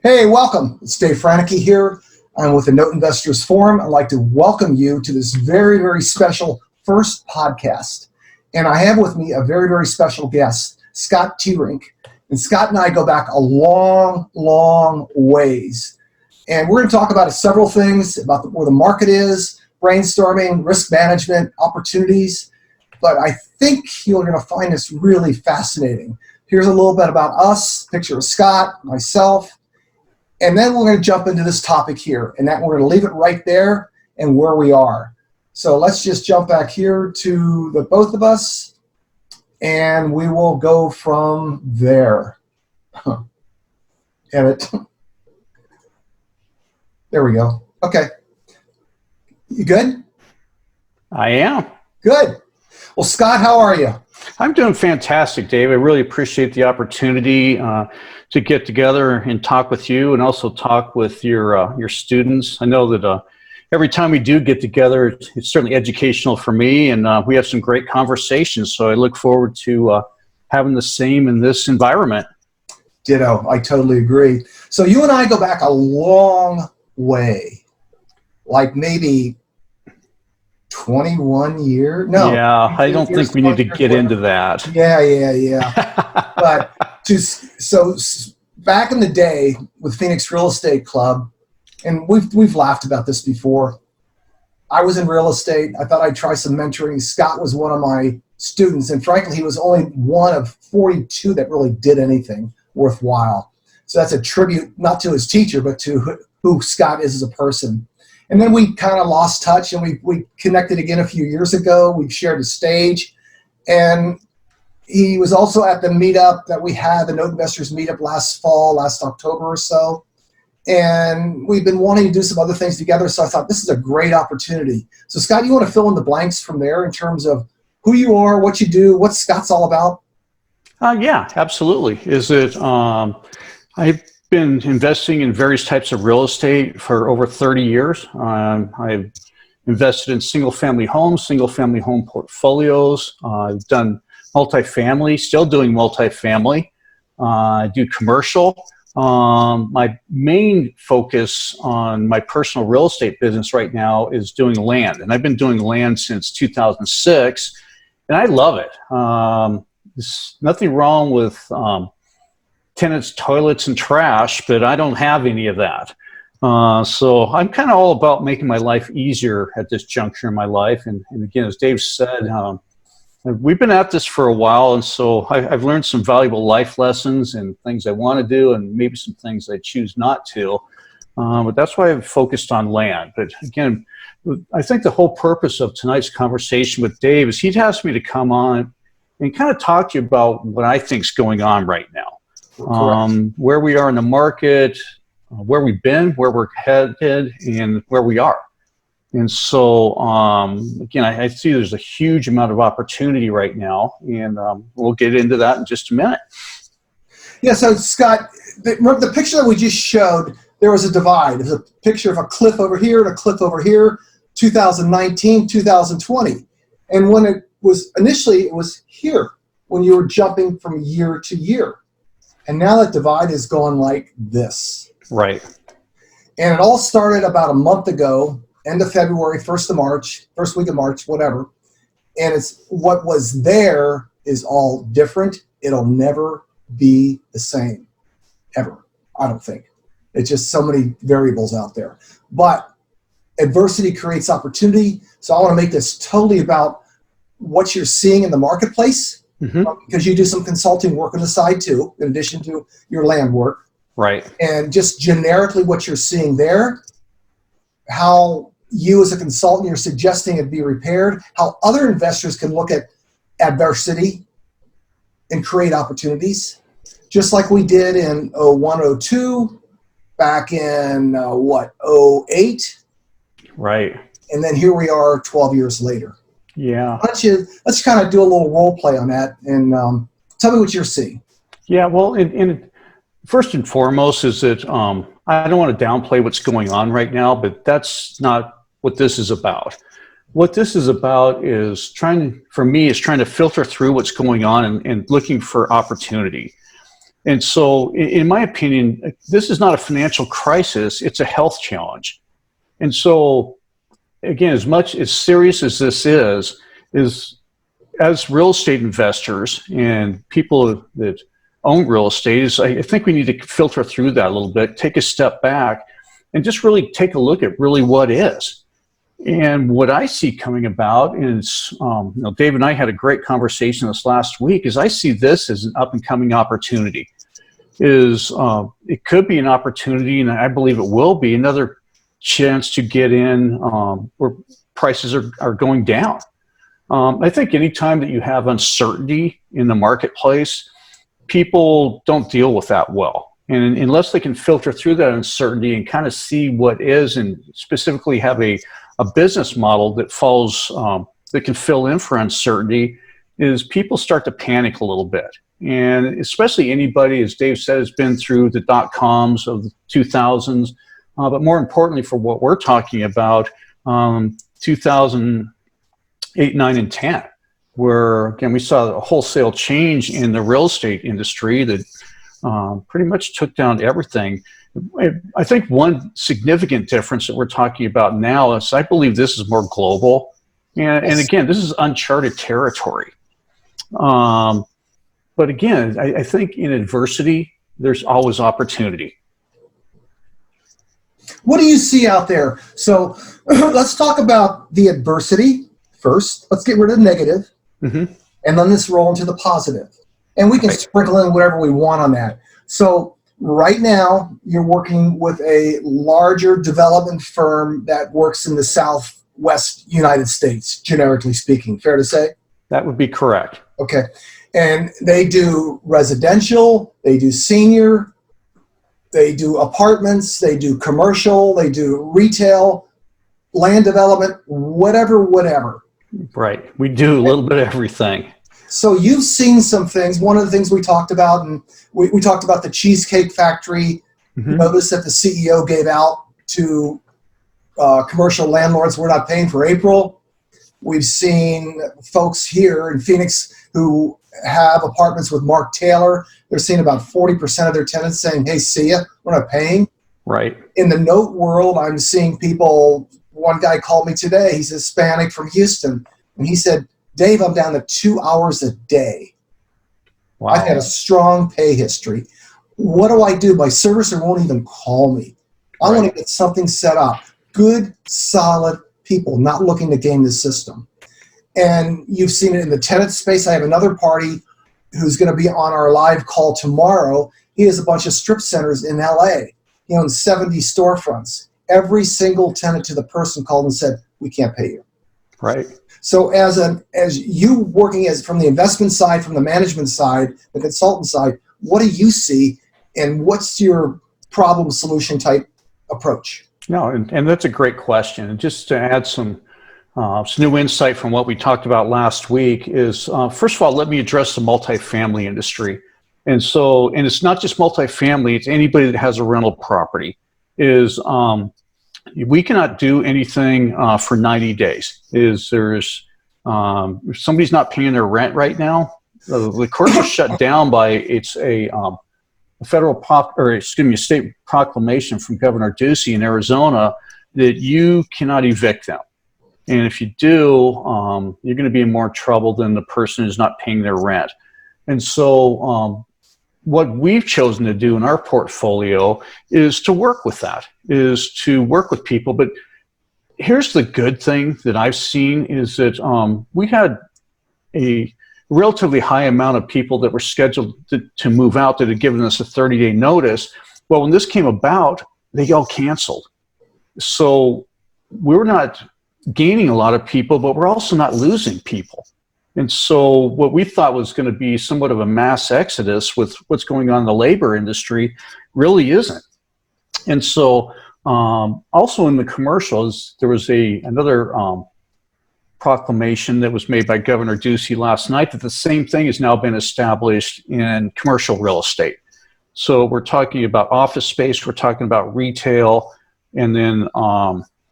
Hey, welcome. It's Dave Franicki here. I'm with the Note Investors Forum. I'd like to welcome you to this very, very special first podcast. And I have with me a very, very special guest, Scott Teerink. And Scott and I go back a long, long ways. And we're going to talk about several things, about where the market is, brainstorming, risk management, opportunities. But I think you're going to find this really fascinating. Here's a little bit about us, picture of Scott, myself. And then we're going to jump into this topic here, and that we're going to leave it right there and where we are. So let's just jump back here to the both of us, and we will go from there. Edit. There we go. Okay. You good? I am. Good. Well, Scott, how are you? I'm doing fantastic, Dave. I really appreciate the opportunity to get together and talk with you, and also talk with your students. I know that every time we do get together, it's certainly educational for me, and we have some great conversations. So I look forward to having the same in this environment. Ditto. I totally agree. So you and I go back a long way, like maybe 21 years? No. Yeah, I don't think we need to get into that. Yeah. But so back in the day with Phoenix Real Estate Club, and we've laughed about this before. I was in real estate. I thought I'd try some mentoring. Scott was one of my students, and frankly, he was only one of 42 that really did anything worthwhile. So that's a tribute, not to his teacher, but to who Scott is as a person. And then we kind of lost touch, and we connected again a few years ago. We shared a stage, and he was also at the meetup that we had, the Note Investors meetup last October or so. And we've been wanting to do some other things together, so I thought this is a great opportunity. So Scott, you want to fill in the blanks from there in terms of who you are, what you do, what Scott's all about? Yeah, absolutely. I've been investing in various types of real estate for over 30 years. I've invested in single-family home portfolios. I've done multifamily, still doing multifamily. I do commercial. My main focus on my personal real estate business right now is doing land. And I've been doing land since 2006, and I love it. There's nothing wrong with tenants, toilets, and trash, but I don't have any of that. So I'm kind of all about making my life easier at this juncture in my life. And again, as Dave said, we've been at this for a while, and so I've learned some valuable life lessons and things I want to do, and maybe some things I choose not to. But that's why I've focused on land. But again, I think the whole purpose of tonight's conversation with Dave is he'd asked me to come on and kind of talk to you about what I think is going on right now. Where we are in the market, where we've been, where we're headed, and where we are. And so, again, I see there's a huge amount of opportunity right now, and we'll get into that in just a minute. Yeah, so Scott, remember the picture that we just showed, there was a divide. There's a picture of a cliff over here and a cliff over here, 2019, 2020. And when it was initially, it was here when you were jumping from year to year. And now that divide is going like this. Right. And it all started about a month ago, end of February, 1st of March, first week of March, whatever. And it's what was there is all different. It'll never be the same, ever, I don't think. It's just so many variables out there. But adversity creates opportunity. So I want to make this totally about what you're seeing in the marketplace. Because you do some consulting work on the side too, in addition to your land work. Right. And just generically what you're seeing there, how you as a consultant, you're suggesting it be repaired, how other investors can look at adversity and create opportunities, just like we did in 01, 02, back in 08? Right. And then here we are 12 years later. Yeah. Let's kind of do a little role play on that, and tell me what you're seeing. Yeah, well, first and foremost is that I don't want to downplay what's going on right now, but that's not what this is about. What this is about is trying to filter through what's going on and looking for opportunity. And so, in my opinion, this is not a financial crisis, it's a health challenge. And so, again, as much as serious as this is as real estate investors and people that own real estate, I think we need to filter through that a little bit, take a step back, and just really take a look at really what is. And what I see coming about is, Dave and I had a great conversation this last week, is I see this as an up-and-coming opportunity. It could be an opportunity, and I believe it will be, another chance to get in where prices are going down. I think anytime that you have uncertainty in the marketplace, people don't deal with that well. And unless they can filter through that uncertainty and kind of see what is, and specifically have a business model that follows, that can fill in for uncertainty, is people start to panic a little bit. And especially anybody, as Dave said, has been through the dot-coms of the 2000s, but more importantly for what we're talking about, 2008, 9, and 10, where, again, we saw a wholesale change in the real estate industry that pretty much took down everything. I think one significant difference that we're talking about now is I believe this is more global. And again, this is uncharted territory. But again, I think in adversity, there's always opportunity. What do you see out there? So let's talk about the adversity first. Let's get rid of the negative, and then let's roll into the positive. And we can sprinkle in whatever we want on that. So right now, you're working with a larger development firm that works in the Southwest United States, generically speaking. Fair to say? That would be correct. Okay. And they do residential, they do senior, they do apartments, they do commercial, they do retail, land development, whatever. Right. We do a little bit of everything. So you've seen some things. One of the things we talked about, and we talked about the Cheesecake Factory notice that the CEO gave out to commercial landlords, we're not paying for April. We've seen folks here in Phoenix who have apartments with Mark Taylor. They're seeing about 40% of their tenants saying, hey, see ya, we're not paying. Right. In the note world, I'm seeing people, one guy called me today, he's Hispanic from Houston, and he said, Dave, I'm down to 2 hours a day. Wow. I've had a strong pay history. What do I do? My servicer won't even call me. I want to get something set up. Good, solid people, not looking to game the system. And you've seen it in the tenant space. I have another party who's going to be on our live call tomorrow. He has a bunch of strip centers in LA. He owns 70 storefronts. Every single tenant to the person called and said, we can't pay you. Right. So as you working as from the investment side, from the management side, the consultant side, what do you see, and what's your problem solution type approach? No, and that's a great question. And just to add some new insight from what we talked about last week is, first of all, let me address the multifamily industry. And it's not just multifamily, it's anybody that has a rental property. We cannot do anything for 90 days. If somebody's not paying their rent right now, the courts are shut down by a state proclamation from Governor Ducey in Arizona that you cannot evict them. And if you do, you're going to be in more trouble than the person who's not paying their rent. And so what we've chosen to do in our portfolio is to work with that, is to work with people. But here's the good thing that I've seen is that we had a relatively high amount of people that were scheduled to move out that had given us a 30-day notice. Well, when this came about, they all canceled. So we're not gaining a lot of people, but we're also not losing people. And so what we thought was going to be somewhat of a mass exodus with what's going on in the labor industry really isn't. And so also in the commercials, there was another proclamation that was made by Governor Ducey last night that the same thing has now been established in commercial real estate. So we're talking about office space, we're talking about retail, and then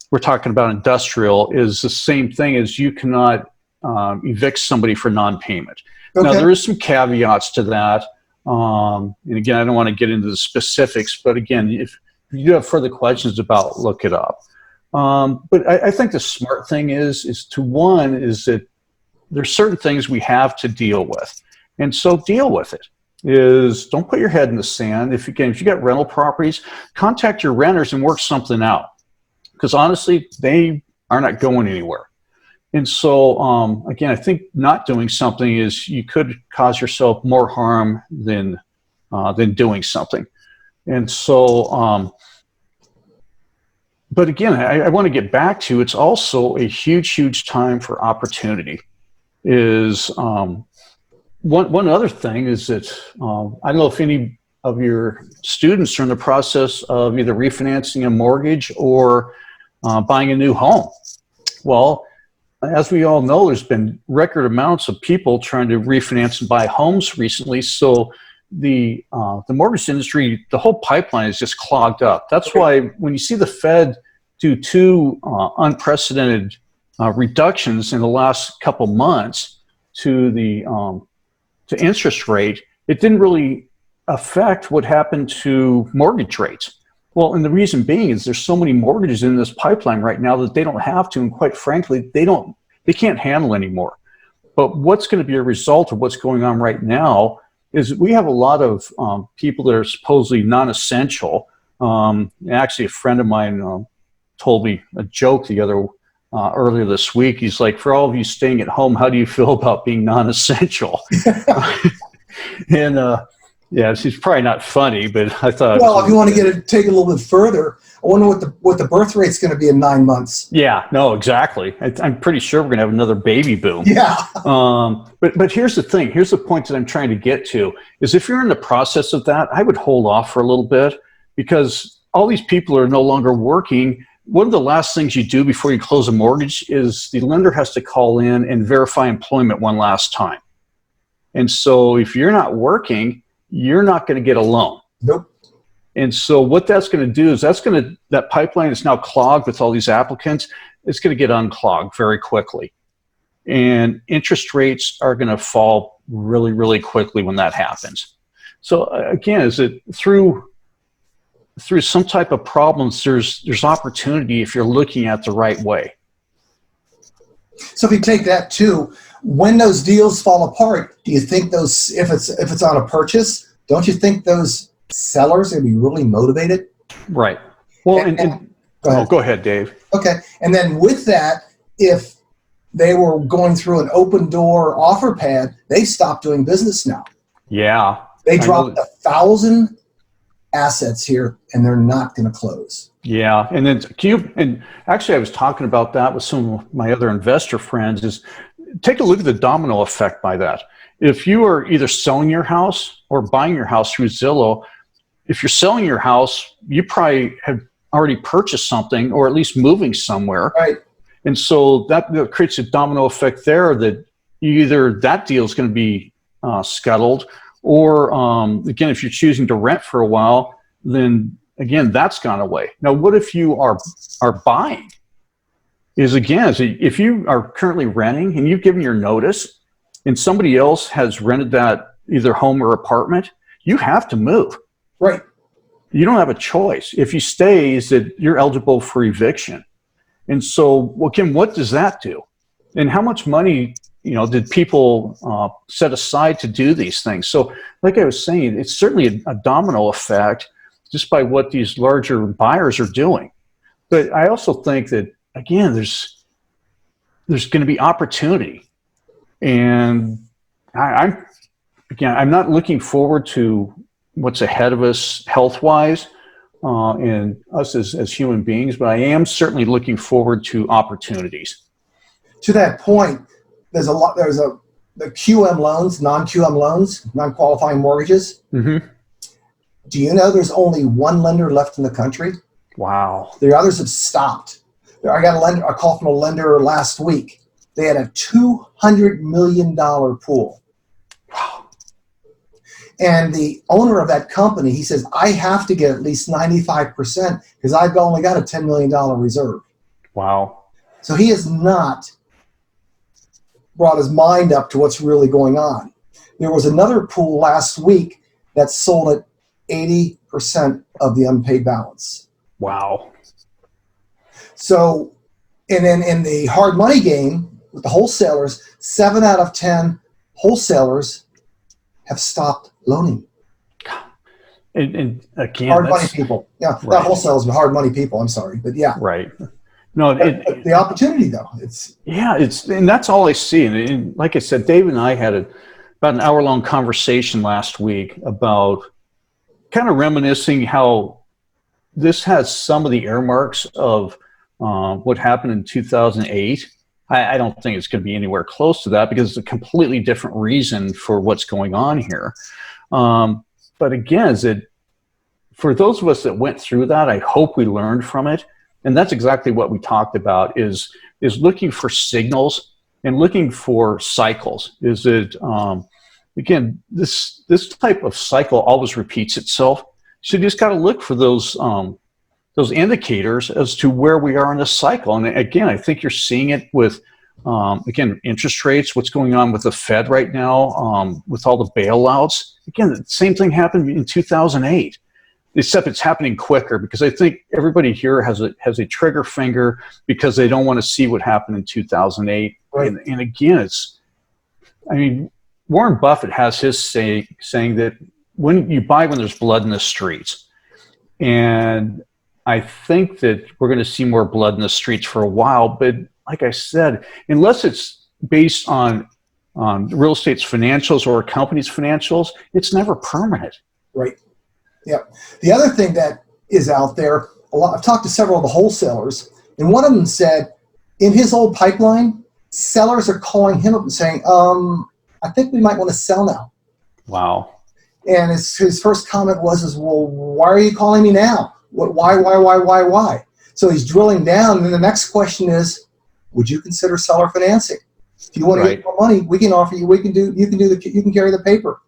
we're talking about industrial is the same thing as you cannot evict somebody for non-payment. Okay. Now, there is some caveats to that. And again, I don't want to get into the specifics, but again, if you do have further questions about, look it up. But I think the smart thing is that there's certain things we have to deal with. And so deal with it. Don't put your head in the sand. If you got rental properties, contact your renters and work something out. Because honestly, they are not going anywhere. And so, again, I think not doing something is you could cause yourself more harm than doing something. And so, but again, I want to get back to, it's also a huge, huge time for opportunity. One other thing is that I don't know if any of your students are in the process of either refinancing a mortgage or buying a new home. Well, as we all know, there's been record amounts of people trying to refinance and buy homes recently. So the mortgage industry, the whole pipeline is just clogged up. That's why when you see the Fed do two unprecedented reductions in the last couple months to interest rate, it didn't really affect what happened to mortgage rates. Well, and the reason being is there's so many mortgages in this pipeline right now that they don't have to, and quite frankly, they can't handle anymore. But what's going to be a result of what's going on right now is we have a lot of people that are supposedly non-essential. Actually, a friend of mine told me a joke earlier this week. He's like, for all of you staying at home, how do you feel about being non-essential? And yeah, she's probably not funny, but I thought. Well, if you want to take it a little bit further, I wonder what the birth rate's going to be in 9 months. Yeah, no, exactly. I'm pretty sure we're going to have another baby boom. Yeah. But here's the thing. Here's the point that I'm trying to get to is if you're in the process of that, I would hold off for a little bit because all these people are no longer working. One of the last things you do before you close a mortgage is the lender has to call in and verify employment one last time. And so if you're not working, you're not going to get a loan. Nope. And so what that's going to do is that pipeline is now clogged with all these applicants. It's going to get unclogged very quickly. And interest rates are going to fall really, really quickly when that happens. So again, is it through some type of problems, there's opportunity if you're looking at the right way. So if you take that too, when those deals fall apart, do you think those, if it's on a purchase, don't you think those sellers are going to be really motivated? Right. Well, go ahead, Dave. Okay. And then with that, if they were going through an open door offer pad, they stopped doing business now. Yeah. They dropped 1,000 assets here and they're not going to close. Yeah. And then and actually I was talking about that with some of my other investor friends is take a look at the domino effect by that. If you are either selling your house or buying your house through Zillow, if you're selling your house, you probably have already purchased something or at least moving somewhere. Right. And so that creates a domino effect there that either that deal is going to be scuttled or, again, if you're choosing to rent for a while, then, again, that's gone away. Now, what if you are buying? If you are currently renting and you've given your notice and somebody else has rented that either home or apartment, you have to move. Right. You don't have a choice. If you stay, is that you're eligible for eviction. And so, well, Kim, what does that do? And how much money, did people set aside to do these things? So, like I was saying, it's certainly a domino effect just by what these larger buyers are doing. But I also think that, again, there's going to be opportunity. And I'm not looking forward to what's ahead of us health-wise and us as human beings, but I am certainly looking forward to opportunities. To that point, there's the QM loans, non-QM loans, non-qualifying mortgages. Mm-hmm. Do you know there's only one lender left in the country? Wow. The others have stopped. I got a call from a lender last week. They had a $200 million pool. Wow. And the owner of that company, he says, I have to get at least 95% because I've only got a $10 million reserve. Wow. So he has not brought his mind up to what's really going on. There was another pool last week that sold at 80% of the unpaid balance. Wow. So, and then in the hard money game with the wholesalers, 7 out of 10 wholesalers have stopped loaning. And again, Hard money people. Yeah, right. Not wholesalers, but hard money people. I'm sorry, but yeah. Right. No, but the opportunity though, and that's all I see. And like I said, Dave and I had about an hour-long conversation last week about kind of reminiscing how this has some of the earmarks of what happened in 2008. I don't think it's going to be anywhere close to that because it's a completely different reason for what's going on here. But again, for those of us that went through that, I hope we learned from it. And that's exactly what we talked about is looking for signals and looking for cycles. Is it, again, this type of cycle always repeats itself. So you just got to look for those indicators as to where we are in the cycle. And again, I think you're seeing it with, again, interest rates, what's going on with the Fed right now, with all the bailouts. Again, the same thing happened in 2008, except it's happening quicker because I think everybody here has a trigger finger because they don't want to see what happened in 2008. Right. And again, Warren Buffett has his saying that when you buy when there's blood in the streets. And I think that we're going to see more blood in the streets for a while. But like I said, unless it's based on real estate's financials or a company's financials, it's never permanent. Right. Yeah. The other thing that is out there, I've talked to several of the wholesalers, and one of them said in his old pipeline, sellers are calling him up and saying, I think we might want to sell now. Wow. And his first comment was, well, why are you calling me now? Why? So he's drilling down, and then the next question is, would you consider seller financing? If you want to get more money, we can offer you. You can carry the paper.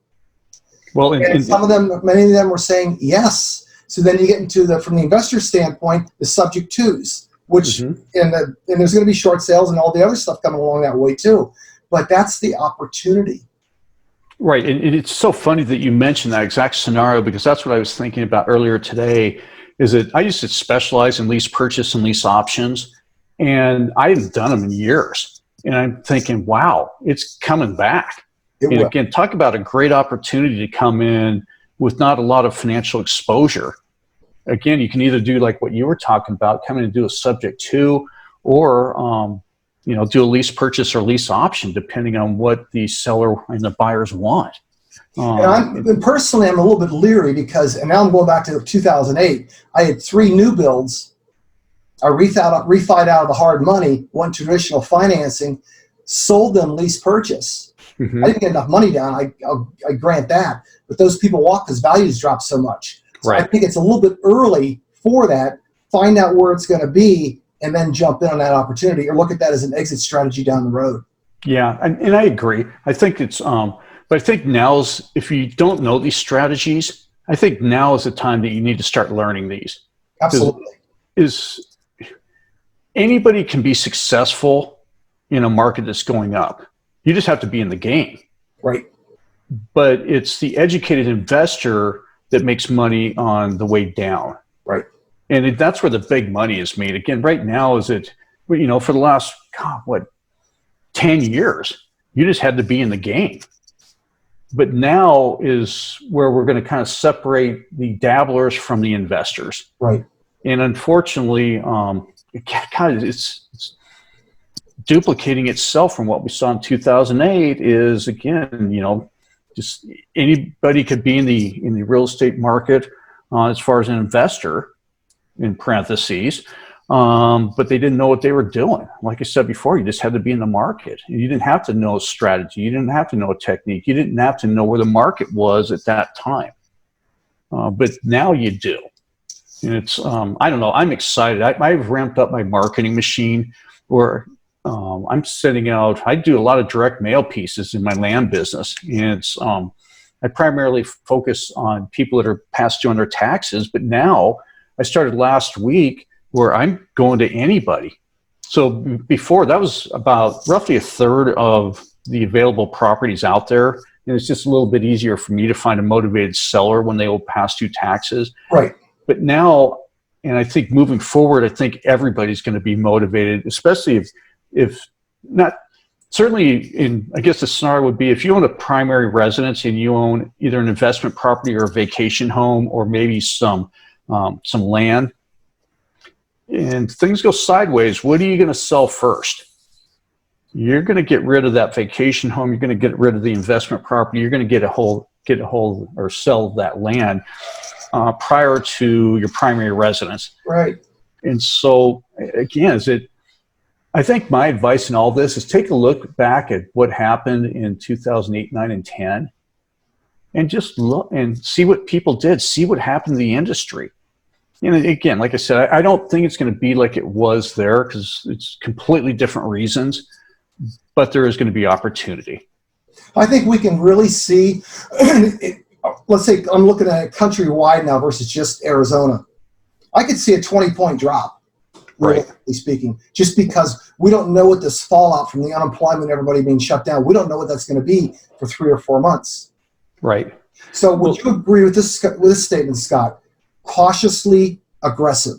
Well, and some of them, many of them were saying yes. So then you get into from the investor standpoint, the subject twos, which and there's going to be short sales and all the other stuff coming along that way too. But that's the opportunity. Right, and it's so funny that you mentioned that exact scenario because that's what I was thinking about earlier today. Is that I used to specialize in lease purchase and lease options, and I hadn't done them in years. And I'm thinking, wow, it's coming back. And again, talk about a great opportunity to come in with not a lot of financial exposure. Again, you can either do like what you were talking about, come in and do a subject to, or do a lease purchase or lease option, depending on what the seller and the buyers want. And personally, I'm a little bit leery because, and now I'm going back to 2008, I had 3 new builds. I refied out of the hard money, went traditional financing, sold them lease purchase. I didn't get enough money down, I grant that. But those people walked because values dropped so much. So I think it's a little bit early for that. Find out where it's going to be and then jump in on that opportunity or look at that as an exit strategy down the road. Yeah, and I agree. I think it's, but I think if you don't know these strategies, I think now is the time that you need to start learning these. Absolutely. Anybody can be successful in a market that's going up. You just have to be in the game. Right. But it's the educated investor that makes money on the way down. Right. And that's where the big money is made. Again, right now for the last, 10 years, you just had to be in the game. But now is where we're going to kind of separate the dabblers from the investors. Right. And unfortunately, it's duplicating itself from what we saw in 2008 is, again, just anybody could be in the real estate market as far as an investor, in parentheses, but they didn't know what they were doing. Like I said before, you just had to be in the market. You didn't have to know strategy. You didn't have to know technique. You didn't have to know where the market was at that time. But now you do. And it's, I don't know, I'm excited. I've ramped up my marketing machine where I'm sending out, I do a lot of direct mail pieces in my land business. And it's, I primarily focus on people that are past due on their taxes, but now I started last week where I'm going to anybody. So before, that was about roughly a third of the available properties out there and it's just a little bit easier for me to find a motivated seller when they will pass due taxes. Right. But now, and I think moving forward, I think everybody's going to be motivated, especially if not, certainly in, I guess the scenario would be if you own a primary residence and you own either an investment property or a vacation home or maybe some land, and things go sideways, what are you going to sell first? You're going to get rid of that vacation home. You're going to get rid of the investment property. You're going to get a hold or sell that land prior to your primary residence. Right. And so again, I think my advice in all this is take a look back at what happened in 2008, 9, and 10, and just look and see what people did, see what happened to the industry. And again, like I said, I don't think it's going to be like it was there because it's completely different reasons, but there is going to be opportunity. I think we can really see, let's say I'm looking at it countrywide now versus just Arizona. I could see a 20-point drop, relatively speaking, just because we don't know what this fallout from the unemployment, everybody being shut down, we don't know what that's going to be for 3 or 4 months. Right. So would you agree with this statement, Scott? Cautiously aggressive.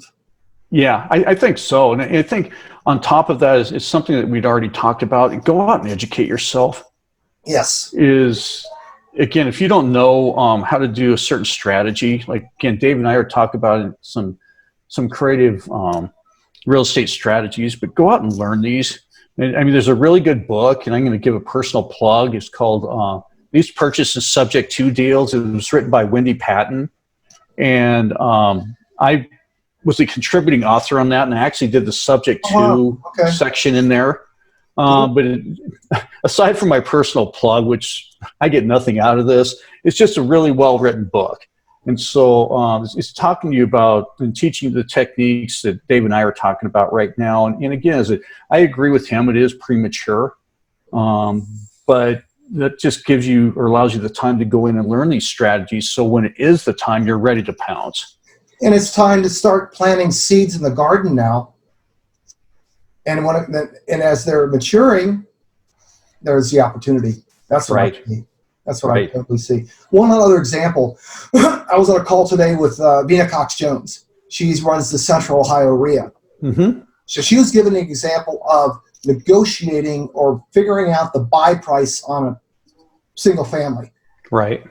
Yeah, I think so. And I think on top of that is something that we'd already talked about. Go out and educate yourself. Yes. Again, if you don't know how to do a certain strategy, like again, Dave and I are talking about some creative real estate strategies, but go out and learn these. And, I mean, there's a really good book, and I'm going to give a personal plug. It's called These Purchases Subject to Deals. It was written by Wendy Patton. And I was a contributing author on that, and I actually did the subject to section in there. But aside from my personal plug, which I get nothing out of this, it's just a really well-written book. And so it's talking to you about and teaching you the techniques that Dave and I are talking about right now. And again, I agree with him, it is premature, but that just gives you or allows you the time to go in and learn these strategies. So when it is the time, you're ready to pounce. And it's time to start planting seeds in the garden now. And as they're maturing, there's the opportunity. That's what I see. That's what I totally see. One other example, I was on a call today with Vina Cox-Jones. She runs the Central Ohio RIA. Mm-hmm. So she was given an example of negotiating or figuring out the buy price on a single family. Right.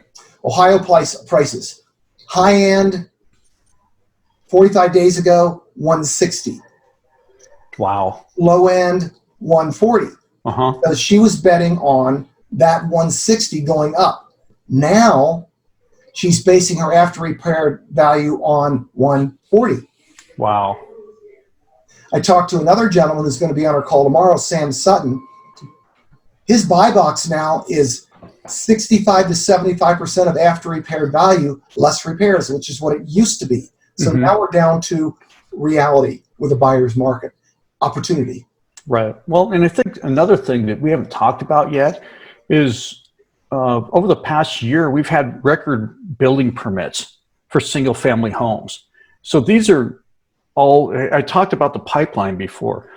Ohio prices. High end, 45 days ago, 160. Wow. Low end, 140. Uh-huh. Because she was betting on that 160 going up. Now she's basing her after repair value on 140. Wow. I talked to another gentleman who's going to be on our call tomorrow, Sam Sutton. His buy box now is 65 to 75% of after repair value, less repairs, which is what it used to be. So now we're down to reality with a buyer's market opportunity. Right. Well, and I think another thing that we haven't talked about yet is over the past year, we've had record building permits for single family homes. So these are all, I talked about the pipeline before.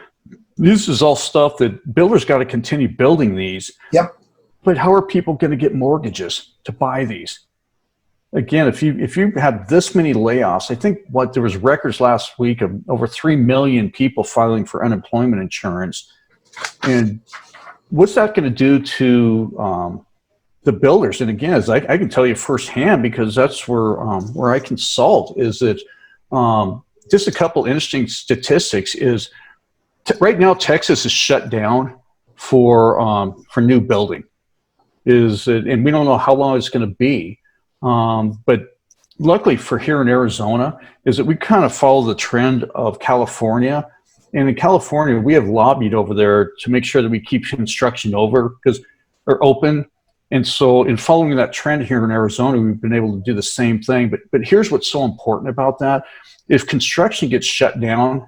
This is all stuff that builders got to continue building these. Yep. But how are people going to get mortgages to buy these? Again, if you have this many layoffs, I think there was records last week of over 3 million people filing for unemployment insurance. And what's that going to do to the builders? And again, as I can tell you firsthand, because that's where I consult, is that just a couple interesting statistics is right now Texas is shut down for new building. And we don't know how long it's going to be. But luckily for here in Arizona is that we kind of follow the trend of California. And in California, we have lobbied over there to make sure that we keep construction open. And so in following that trend here in Arizona, we've been able to do the same thing. But here's what's so important about that. If construction gets shut down,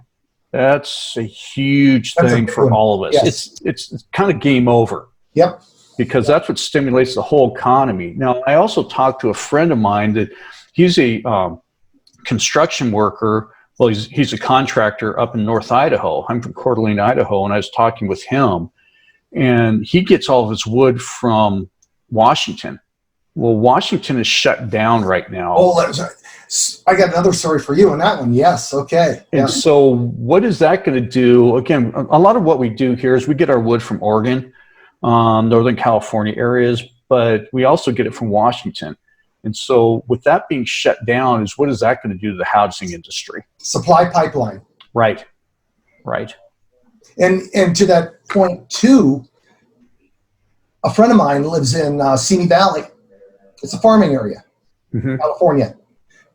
that's a huge thing for all of us. Yes. It's kind of game over. Yep. Because that's what stimulates the whole economy. Now, I also talked to a friend of mine that he's a construction worker. Well, he's a contractor up in North Idaho. I'm from Coeur d'Alene, Idaho, and I was talking with him. And he gets all of his wood from Washington. Well, Washington is shut down right now. Oh, I got another story for you on that one. Yes. Okay. And so what is that going to do? Again, a lot of what we do here is we get our wood from Oregon, Northern California areas, but we also get it from Washington. And so with that being shut down, is what is that going to do to the housing industry? Supply pipeline. Right. And to that point too, a friend of mine lives in Simi Valley. It's a farming area, California.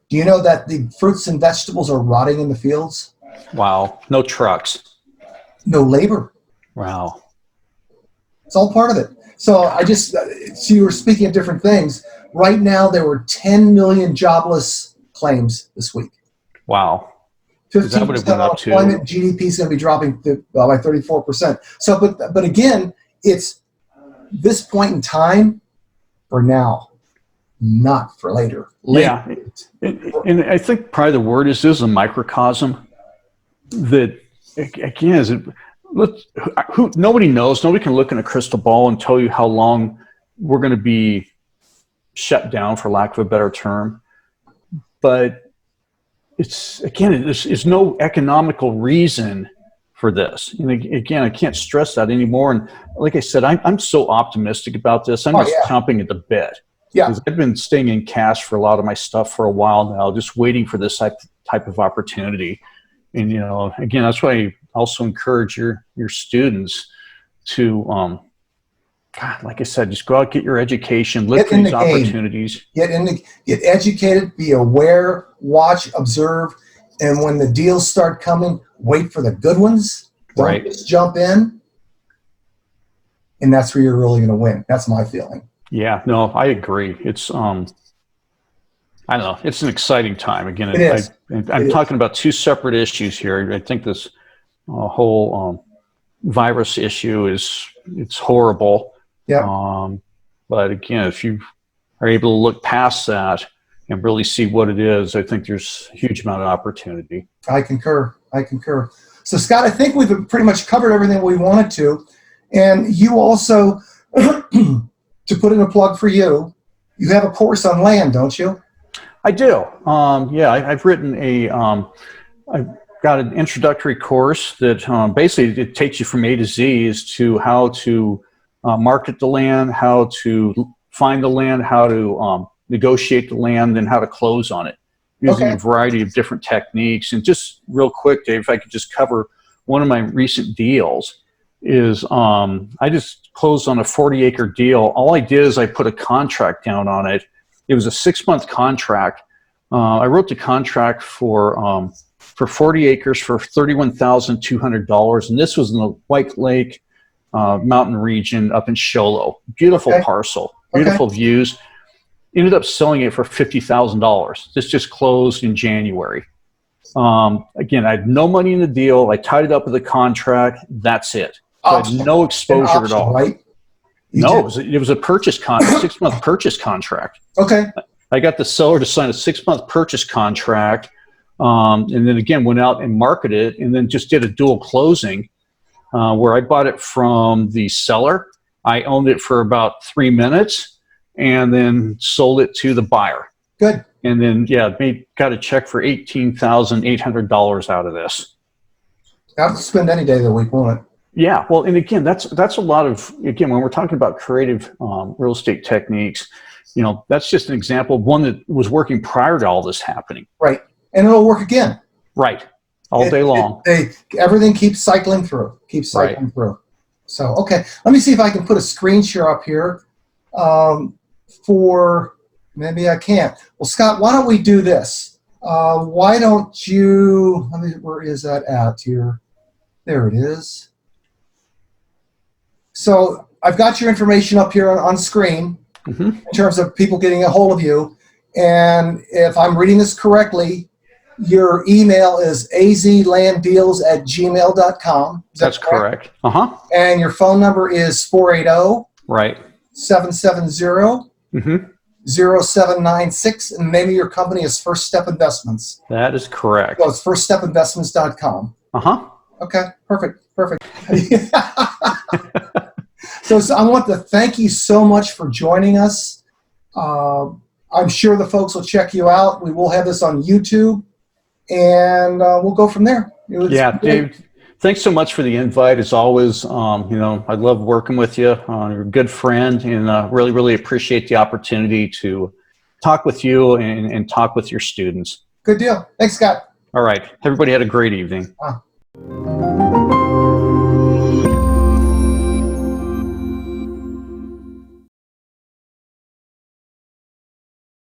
Do you know that the fruits and vegetables are rotting in the fields? Wow. No trucks. No labor. Wow. It's all part of it. So so you were speaking of different things. Right now, there were 10 million jobless claims this week. Wow. 15% unemployment, GDP is going to be dropping by 34%. So, but again, it's this point in time for now, not for later. Yeah, and I think probably the word is this is a microcosm that, again, nobody knows. Nobody can look in a crystal ball and tell you how long we're going to be shut down, for lack of a better term. But there's no economical reason for this. And again, I can't stress that anymore. And like I said, I'm so optimistic about this. I'm just chomping at the bit. Yeah. Because I've been staying in cash for a lot of my stuff for a while now, just waiting for this type of opportunity. And, again, that's why I also encourage your students to, like I said, just go out, get your education, look for these opportunities. Get educated, be aware, watch, observe, and when the deals start coming, wait for the good ones. Don't just jump in, and that's where you're really going to win. That's my feeling. Yeah, no, I agree. It's I don't know. It's an exciting time. Again, I'm talking about two separate issues here. I think this whole virus issue it's horrible. Yeah. But again, if you are able to look past that and really see what it is, I think there's a huge amount of opportunity. I concur. So, Scott, I think we've pretty much covered everything we wanted to. And you also, to put in a plug for you, you have a course on land, don't you? I do. I've written I've got an introductory course that basically it takes you from A to Z as to how to market the land, how to find the land, how to negotiate the land, and how to close on it using a variety of different techniques. And just real quick, Dave, if I could just cover one of my recent deals is I just closed on a 40-acre deal. All I did is I put a contract down on it. It was a 6-month contract. I wrote the contract for 40 acres for $31,200, and this was in the White Lake mountain region up in Show Low. Beautiful parcel, beautiful views. Ended up selling it for $50,000. This just closed in January. Again, I had no money in the deal. I tied it up with a contract. That's it. So I had no exposure at all. Right? It was a purchase 6-month purchase contract. Okay. I got the seller to sign a 6-month purchase contract, and then again went out and marketed it, and then just did a dual closing where I bought it from the seller. I owned it for about 3 minutes, and then sold it to the buyer. Good. And then got a check for $18,800 out of this. I'll spend any day of the week, won't it? Yeah, well, and again, that's a lot of, again, when we're talking about creative real estate techniques, that's just an example of one that was working prior to all this happening. Right, and it'll work again. Right, all day long. Everything keeps cycling through. Through. So, okay, let me see if I can put a screen share up here for, maybe I can't. Well, Scott, why don't we do this? Why don't you, where is that at here? There it is. So I've got your information up here on screen in terms of people getting a hold of you. And if I'm reading this correctly, your email is azlanddeals@gmail.com. That's correct. And your phone number is 480 right 770 0796. And the name of your company is First Step Investments. That is correct. So it's firststepinvestments.com. Okay, perfect. So I want to thank you so much for joining us. I'm sure the folks will check you out. We will have this on YouTube, and we'll go from there. Yeah, Dave, thanks so much for the invite. As always, I love working with you. You're a good friend, and really, really appreciate the opportunity to talk with you and talk with your students. Good deal. Thanks, Scott. All right. Everybody had a great evening.